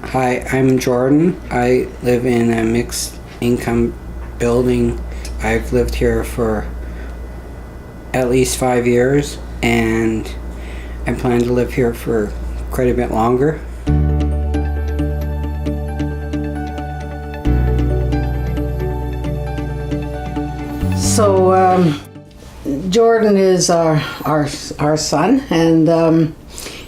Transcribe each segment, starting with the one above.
Hi, I'm Jordan. I live in a mixed income building. I've lived here for at least 5 years, and I plan to live here for quite a bit longer. So Jordan is our son, and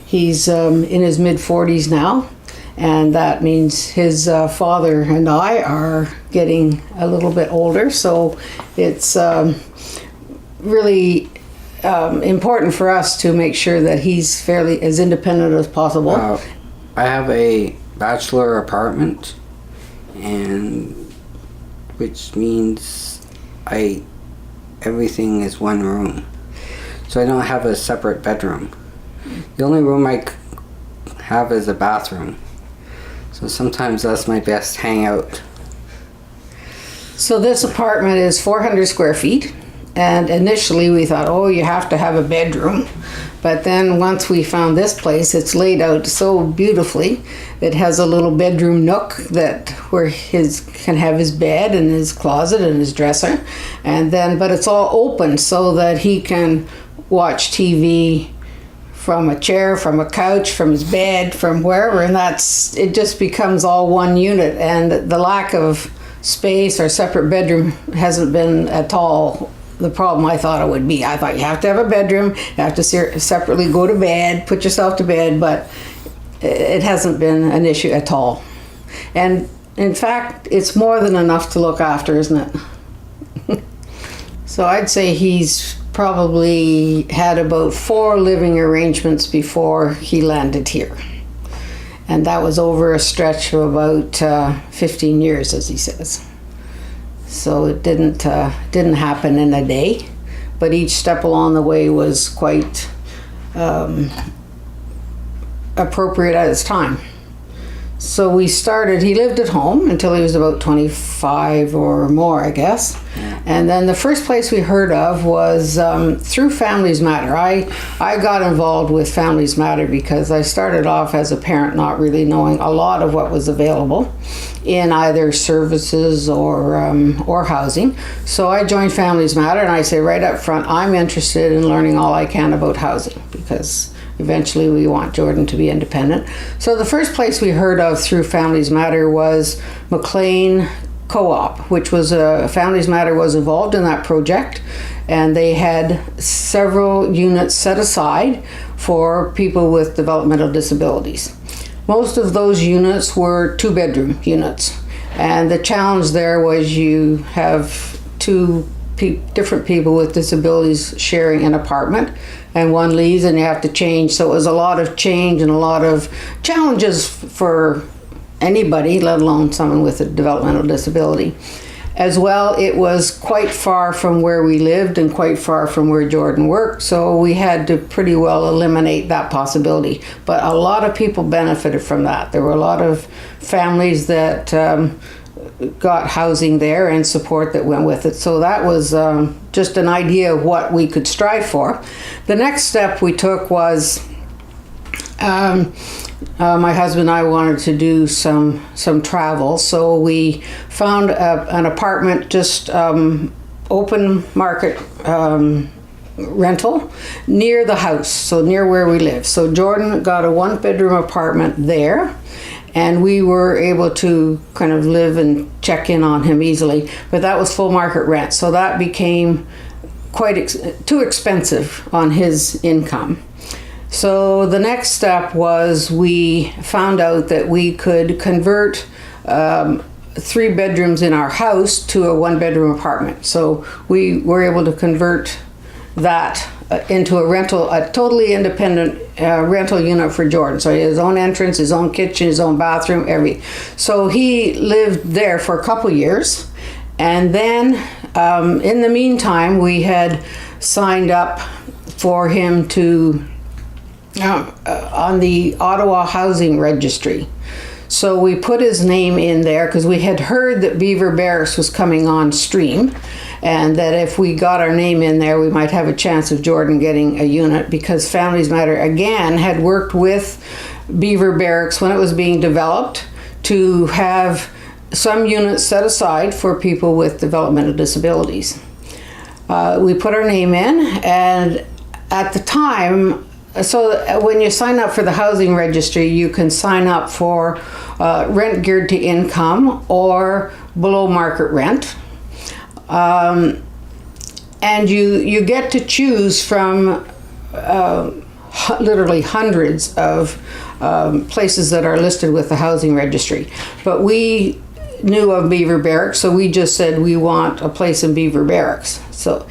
he's in his mid-40s now, and that means his father and I are getting a little bit older, so it's really important for us to make sure that he's fairly as independent as possible. I have a bachelor apartment, and which means everything is one room, so I don't have a separate bedroom. The only room I have is a bathroom, so sometimes that's my best hangout. So this apartment is 400 square feet, and initially we thought, oh, you have to have a bedroom. But then once we found this place, it's laid out so beautifully. It has a little bedroom nook where can have his bed and his closet and his dresser, but it's all open so that he can watch TV from a chair, from a couch, from his bed, from wherever, and it just becomes all one unit. And the lack of space or separate bedroom hasn't been at all the problem I thought it would be. I thought you have to have a bedroom, you have to separately go to bed, put yourself to bed, but it hasn't been an issue at all. And in fact, it's more than enough to look after, isn't it? So I'd say he's probably had about 4 living arrangements before he landed here. And that was over a stretch of about 15 years, as he says. So it didn't happen in a day, but each step along the way was quite appropriate at its time. So he lived at home until he was about 25 or more, I guess. And then the first place we heard of was through Families Matter. I got involved with Families Matter because I started off as a parent not really knowing a lot of what was available in either services or housing. So I joined Families Matter, and I say right up front, I'm interested in learning all I can about housing because eventually we want Jordan to be independent. So the first place we heard of through Families Matter was McLean Co-op, which was Families Matter was involved in that project, and they had several units set aside for people with developmental disabilities. Most of those units were 2-bedroom units, and the challenge there was you have 2 different people with disabilities sharing an apartment, and one leaves and you have to change. So it was a lot of change and a lot of challenges for anybody, let alone someone with a developmental disability. As well, it was quite far from where we lived and quite far from where Jordan worked, so we had to pretty well eliminate that possibility. But a lot of people benefited from that. There were a lot of families that got housing there and support that went with it. So that was just an idea of what we could strive for. The next step we took was my husband and I wanted to do some travel, so we found an apartment, just open market rental near the house, so near where we live. So Jordan got a 1-bedroom apartment there, and we were able to kind of live and check in on him easily, but that was full market rent, so that became quite too expensive on his income. So the next step was we found out that we could convert 3 bedrooms in our house to a 1-bedroom apartment. So we were able to convert that into a totally independent rental unit for Jordan. So he had his own entrance, his own kitchen, his own bathroom, everything. So he lived there for a couple years. And then in the meantime, we had signed up for him to on the Ottawa Housing Registry. So we put his name in there because we had heard that Beaver Barracks was coming on stream, and that if we got our name in there, we might have a chance of Jordan getting a unit, because Families Matter, again, had worked with Beaver Barracks, when it was being developed, to have some units set aside for people with developmental disabilities. We put our name in, and at the time, so when you sign up for the housing registry, you can sign up for rent geared to income or below market rent. And you get to choose from literally hundreds of places that are listed with the housing registry. But we knew of Beaver Barracks, so we just said we want a place in Beaver Barracks. So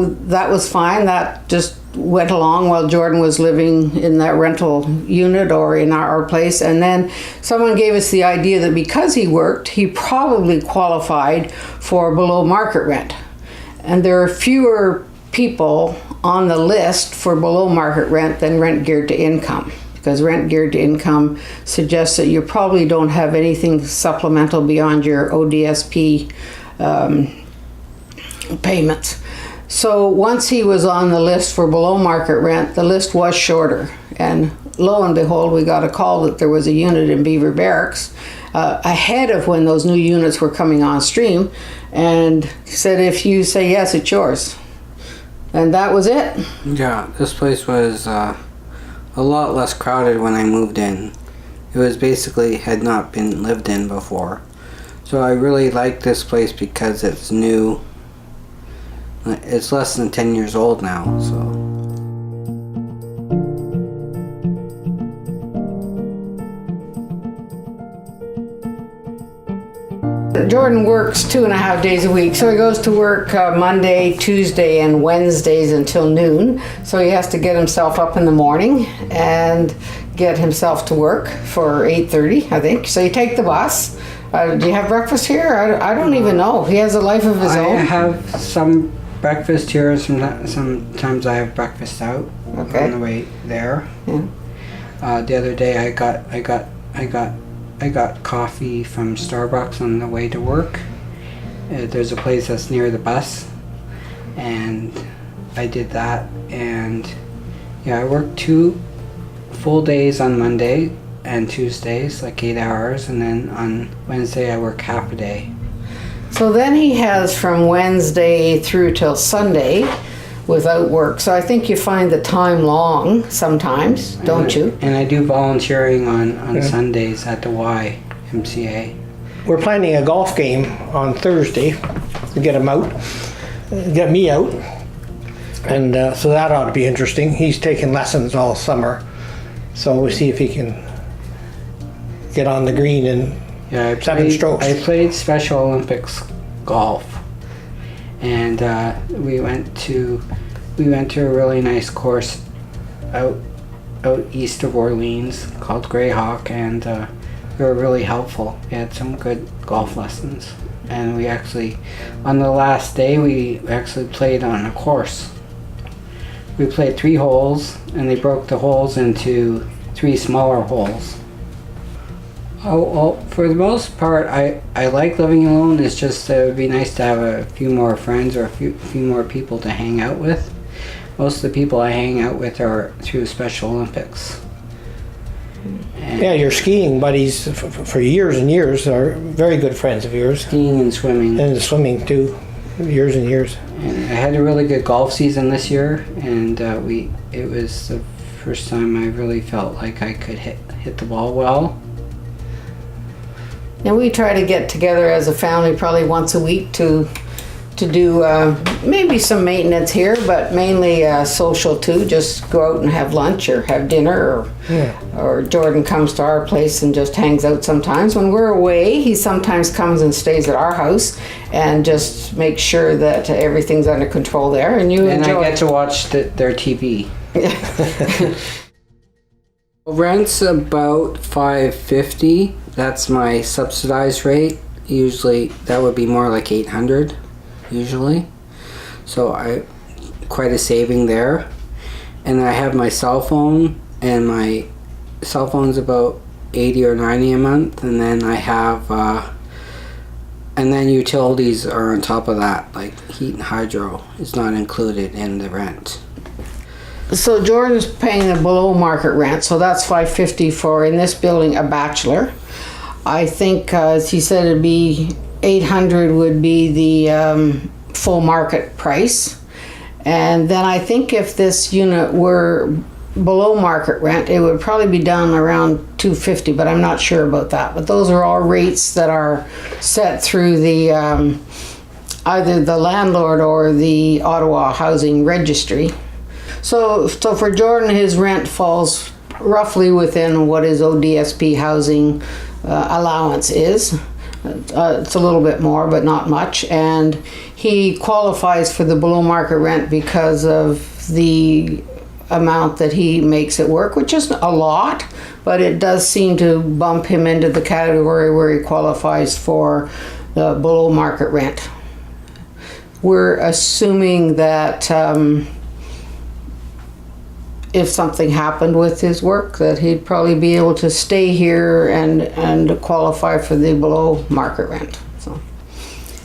that was fine. That just went along while Jordan was living in that rental unit or in our place. And then someone gave us the idea that because he worked, he probably qualified for below market rent. And there are fewer people on the list for below market rent than rent geared to income, because rent geared to income suggests that you probably don't have anything supplemental beyond your ODSP payments. So once he was on the list for below market rent, the list was shorter, and lo and behold, we got a call that there was a unit in Beaver Barracks ahead of when those new units were coming on stream, and said, if you say yes, it's yours. And that was it. Yeah, this place was a lot less crowded when I moved in. It was basically had not been lived in before. So I really like this place because it's new. It's less than 10 years old now, so. Jordan works 2.5 days a week, so he goes to work Monday, Tuesday, and Wednesdays until noon. So he has to get himself up in the morning and get himself to work for 8:30, I think. So you take the bus. Do you have breakfast here? I don't even know. He has a life of his own. I have some breakfast here. Sometimes I have breakfast out on the way there. Yeah. The other day I got coffee from Starbucks on the way to work. There's a place that's near the bus, and I did that. And yeah, I worked 2 full days on Monday and Tuesdays, like 8 hours, and then on Wednesday I work half a day. So then he has from Wednesday through till Sunday without work. So I think you find the time long sometimes, don't you? And I do volunteering on Sundays at the YMCA. We're planning a golf game on Thursday to get him out, get me out. And so that ought to be interesting. He's taken lessons all summer. So we'll see if he can get on the green in 7 strokes. I played Special Olympics golf. And we went to a really nice course out east of Orleans called Greyhawk, and they were really helpful. We had some good golf lessons, and we actually, on the last day, we actually played on a course. We played 3 holes, and they broke the holes into 3 smaller holes. Oh, well, for the most part, I like living alone. It's just it would be nice to have a few more friends or a few more people to hang out with. Most of the people I hang out with are through Special Olympics. And yeah, your skiing buddies for years and years are very good friends of yours. skiing and swimming. And swimming too, years and years. And I had a really good golf season this year, and it was the first time I really felt like I could hit the ball well. And we try to get together as a family probably once a week to do maybe some maintenance here, but mainly social too. Just go out and have lunch or have dinner, or Jordan comes to our place and just hangs out sometimes. When we're away, he sometimes comes and stays at our house and just makes sure that everything's under control there. And you enjoy. I get to watch their TV. Rent's about $550. That's my subsidized rate. Usually that would be more like $800 usually. So quite a saving there. And I have my cell phone, and my cell phone's about $80 or $90 a month, and then I have and then utilities are on top of that, like heat and hydro is not included in the rent. So Jordan's paying the below market rent, so that's $550 for, in this building, a bachelor. I think, as he said, it'd be $800 would be the full market price. And then I think if this unit were below market rent, it would probably be down around $250, but I'm not sure about that. But those are all rates that are set through the either the landlord or the Ottawa Housing Registry. So for Jordan, his rent falls roughly within what his ODSP housing allowance is. It's a little bit more, but not much. And he qualifies for the below market rent because of the amount that he makes at work, which isn't a lot, but it does seem to bump him into the category where he qualifies for the below market rent. We're assuming that if something happened with his work, that he'd probably be able to stay here and qualify for the below market rent.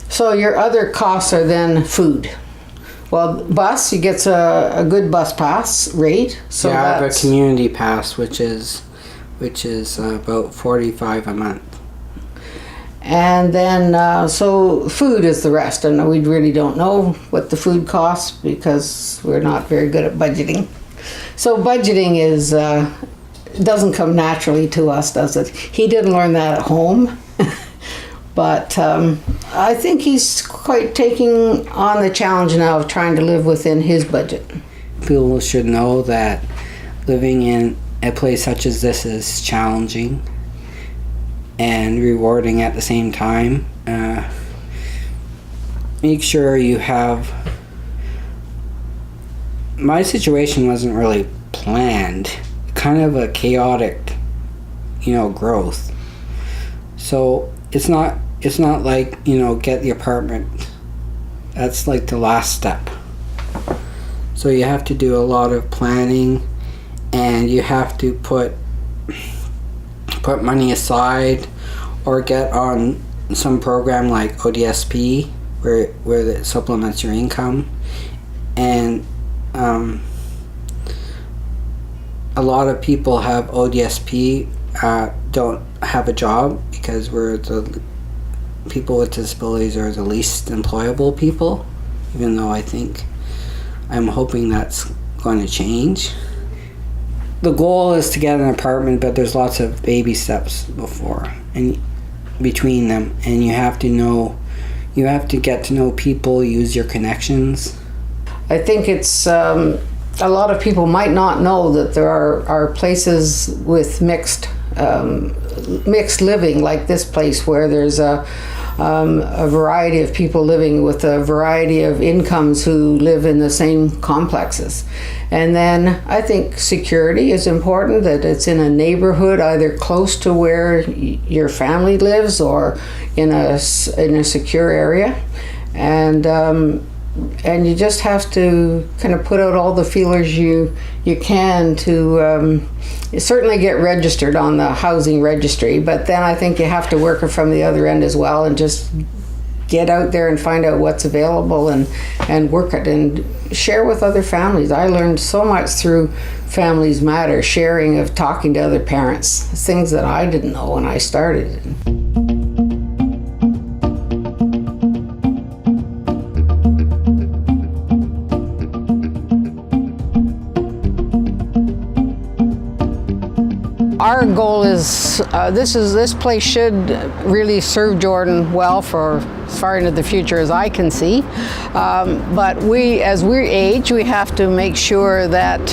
So your other costs are then food. Well, bus, he gets a good bus pass rate. So yeah, I have a community pass, which is about $45 a month. And then, so food is the rest. And we really don't know what the food costs because we're not very good at budgeting. So budgeting is doesn't come naturally to us, does it? He didn't learn that at home. But I think he's quite taking on the challenge now of trying to live within his budget. People should know that living in a place such as this is challenging and rewarding at the same time. Make sure you have... My situation wasn't really planned. Kind of a chaotic, growth. So it's not like, get the apartment. That's like the last step. So you have to do a lot of planning, and you have to put money aside or get on some program like ODSP where it supplements your income. And a lot of people have ODSP don't have a job because we're the people with disabilities are the least employable people, even though I'm hoping that's going to change. The goal is to get an apartment, but there's lots of baby steps before and between them, and you have to get to know people, use your connections. I think it's a lot of people might not know that there are places with mixed living, like this place, where there's a variety of people living with a variety of incomes who live in the same complexes. And then I think security is important, that it's in a neighborhood either close to where your family lives or in a secure area. And you just have to kind of put out all the feelers you can to certainly get registered on the housing registry, but then I think you have to work it from the other end as well and just get out there and find out what's available and work it and share with other families. I learned so much through Families Matter, sharing of talking to other parents, things that I didn't know when I started. Our goal is, this place should really serve Jordan well for as far into the future as I can see. But as we age, we have to make sure that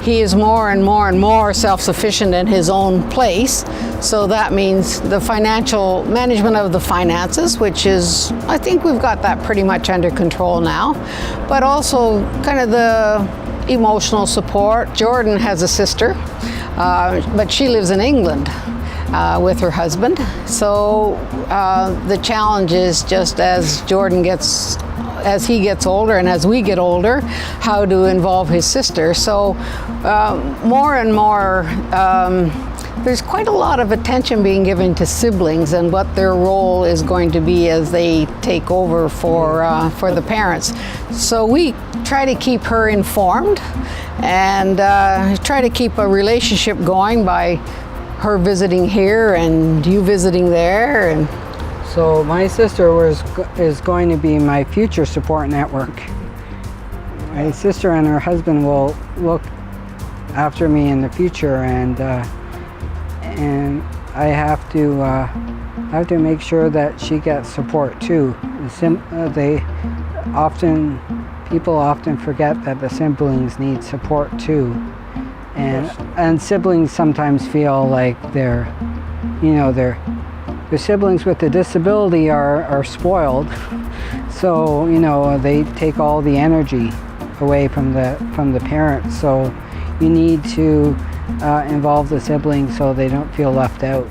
he is more and more and more self-sufficient in his own place. So that means the financial management of the finances, which is, I think we've got that pretty much under control now. But also kind of the emotional support. Jordan has a sister. But she lives in England with her husband. So the challenge is just as he gets older and as we get older, how to involve his sister. So more and more there's quite a lot of attention being given to siblings and what their role is going to be as they take over for the parents. So we try to keep her informed and try to keep a relationship going by her visiting here and you visiting there. And So my sister is going to be my future support network. My sister and her husband will look after me in the future, and I have to make sure that she gets support too. People often forget that the siblings need support too, and siblings sometimes feel like their siblings with a disability are spoiled, so they take all the energy away from the parents. So you need to involve the siblings so they don't feel left out.